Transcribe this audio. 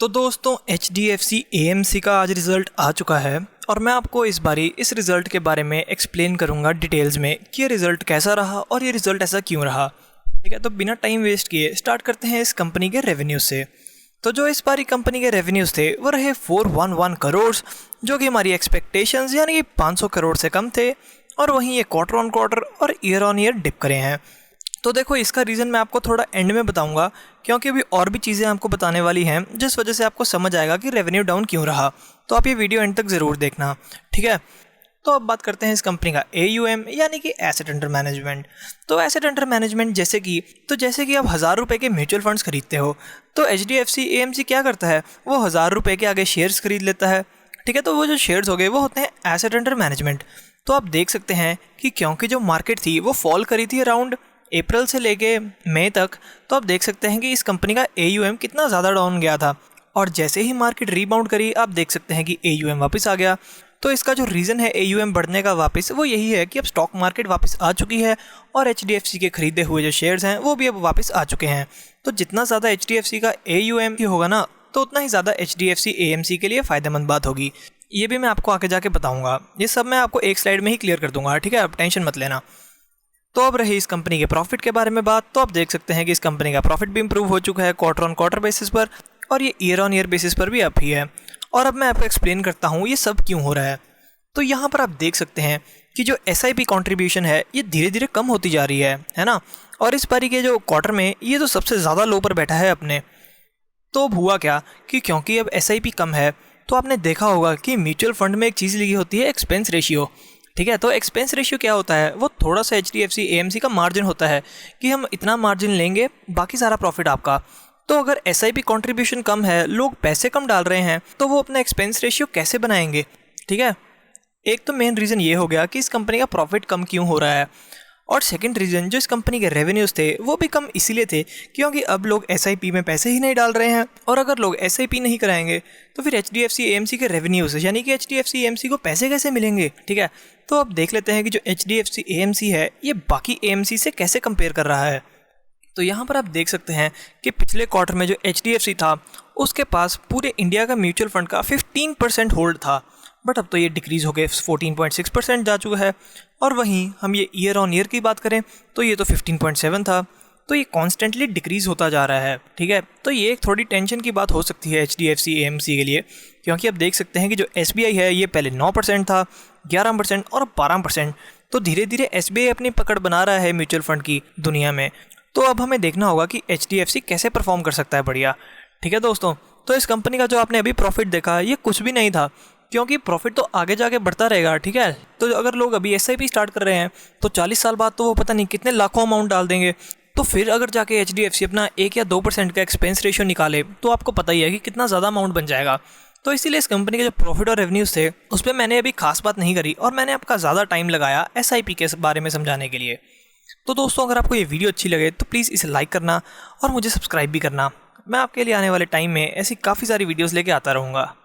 तो दोस्तों HDFC AMC का आज रिज़ल्ट आ चुका है और मैं आपको इस बारी इस रिज़ल्ट के बारे में एक्सप्लेन करूंगा डिटेल्स में कि ये रिज़ल्ट कैसा रहा और ये रिज़ल्ट ऐसा क्यों रहा। ठीक है, तो बिना टाइम वेस्ट किए स्टार्ट करते हैं इस कंपनी के रेवेन्यू से। तो जो इस बारी कंपनी के रेवेन्यूज़ थे वो रहे 411 करोड़, जो कि हमारी एक्सपेक्टेशंस यानी कि 500 करोड़ से कम थे। और वहीं ये क्वार्टर ऑन क्वार्टर और ईयर ऑन ईयर डिप करे हैं। तो देखो, इसका रीज़न मैं आपको थोड़ा एंड में बताऊंगा, क्योंकि अभी और भी चीज़ें आपको बताने वाली हैं जिस वजह से आपको समझ आएगा कि रेवेन्यू डाउन क्यों रहा। तो आप ये वीडियो एंड तक ज़रूर देखना, ठीक है। तो अब बात करते हैं इस कंपनी का AUM यानी कि एसेट अंडर मैनेजमेंट। तो एसेट अंडर मैनेजमेंट जैसे कि आप 1000 रुपये के म्यूचुअल फंड्स खरीदते हो, तो HDFC AMC क्या करता है, वो 1000 रुपये के आगे शेयर्स खरीद लेता है। ठीक है, तो वो जो शेयर्स हो गए वो होते हैं एसेट अंडर मैनेजमेंट। तो आप देख सकते हैं कि क्योंकि जो मार्केट थी वो फॉल करी थी अराउंड अप्रैल से लेके मई तक, तो आप देख सकते हैं कि इस कंपनी का AUM कितना ज़्यादा डाउन गया था। और जैसे ही मार्केट रीबाउंड करी, आप देख सकते हैं कि AUM वापस आ गया। तो इसका जो रीज़न है AUM बढ़ने का वापस, वो यही है कि अब स्टॉक मार्केट वापस आ चुकी है और HDFC के खरीदे हुए जो शेयर्स हैं वो भी अब वापस आ चुके हैं। तो जितना ज़्यादा HDFC का AUM की होगा ना, तो उतना ही ज़्यादा HDFC AMC के लिए फ़ायदेमंद बात होगी। ये भी मैं आपको आगे जाके बताऊँगा। ये सब मैं आपको एक स्लाइड में ही क्लियर कर दूँगा, ठीक है, आप टेंशन मत लेना। तो अब रही इस कंपनी के प्रॉफिट के बारे में बात। तो आप देख सकते हैं कि इस कंपनी का प्रॉफिट भी इंप्रूव हो चुका है क्वार्टर ऑन क्वार्टर बेसिस पर, और ये ईयर ऑन ईयर बेसिस पर भी अप ही है। और अब मैं आपको एक्सप्लेन करता हूँ ये सब क्यों हो रहा है। तो यहाँ पर आप देख सकते हैं कि जो SIP कॉन्ट्रीब्यूशन है ये धीरे धीरे कम होती जा रही है ना। और इस बारी के जो क्वार्टर में ये तो सबसे ज़्यादा लो पर बैठा है अपने। तो अब हुआ क्या कि क्योंकि अब SIP कम है, तो आपने देखा होगा कि म्यूचुअल फंड में एक चीज़ लिखी होती है एक्सपेंस रेशियो। ठीक है, तो एक्सपेंस रेशियो क्या होता है, वो थोड़ा सा HDFC AMC का मार्जिन होता है कि हम इतना मार्जिन लेंगे, बाकी सारा प्रॉफिट आपका। तो अगर SIP कॉन्ट्रीब्यूशन कम है, लोग पैसे कम डाल रहे हैं, तो वो अपना एक्सपेंस रेशियो कैसे बनाएंगे। ठीक है, एक तो मेन रीज़न ये हो गया कि इस कंपनी का प्रॉफिट कम क्यों हो रहा है। और सेकंड रीज़न, जो इस कंपनी के रेवेन्यूज़ थे वो भी कम इसीलिए थे क्योंकि अब लोग SIP में पैसे ही नहीं डाल रहे हैं। और अगर लोग SIP नहीं कराएंगे तो फिर HDFC AMC के रेवेन्यूज़ यानी कि HDFC AMC को पैसे कैसे मिलेंगे। ठीक है, तो अब देख लेते हैं कि जो HDFC AMC है ये बाकी AMC से कैसे कंपेयर कर रहा है। तो यहाँ पर आप देख सकते हैं कि पिछले क्वार्टर में जो HDFC था उसके पास पूरे इंडिया का म्यूचुअल फंड का 15% होल्ड था, बट अब तो ये डिक्रीज़ होकर 14.6% जा चुका है। और वहीं हम ये ईयर ऑन ईयर की बात करें तो ये तो 15.7 था, तो ये कॉन्स्टेंटली डिक्रीज़ होता जा रहा है। ठीक है, तो ये एक थोड़ी टेंशन की बात हो सकती है HDFC AMC के लिए, क्योंकि अब देख सकते हैं कि जो SBI है ये पहले 9% था, 11% और 12%। तो धीरे धीरे SBI अपनी पकड़ बना रहा है म्यूचुअल फंड की दुनिया में। तो अब हमें देखना होगा कि HDFC कैसे परफॉर्म कर सकता है बढ़िया। ठीक है दोस्तों, तो इस कंपनी का जो आपने अभी प्रॉफिट देखा ये कुछ भी नहीं था, क्योंकि प्रॉफिट तो आगे जाके बढ़ता रहेगा। ठीक है, तो अगर लोग अभी SIP स्टार्ट कर रहे हैं तो 40 साल बाद तो वो पता नहीं कितने लाखों अमाउंट डाल देंगे। तो फिर अगर जाके HDFC अपना 1 या 2% का एक्सपेंस रेशियो निकाले तो आपको पता ही है कि कितना ज़्यादा अमाउंट बन जाएगा। तो इसीलिए इस कंपनी के जो प्रॉफिट और रेवेन्यूज़ थे उस पर मैंने अभी खास बात नहीं करी और मैंने आपका ज़्यादा टाइम लगाया SIP के बारे में समझाने के लिए। तो दोस्तों, अगर आपको ये वीडियो अच्छी लगे तो प्लीज़ इसे लाइक करना और मुझे सब्सक्राइब भी करना। मैं आपके लिए आने वाले टाइम में ऐसी काफ़ी सारी वीडियोज़ लेके आता रहूँगा।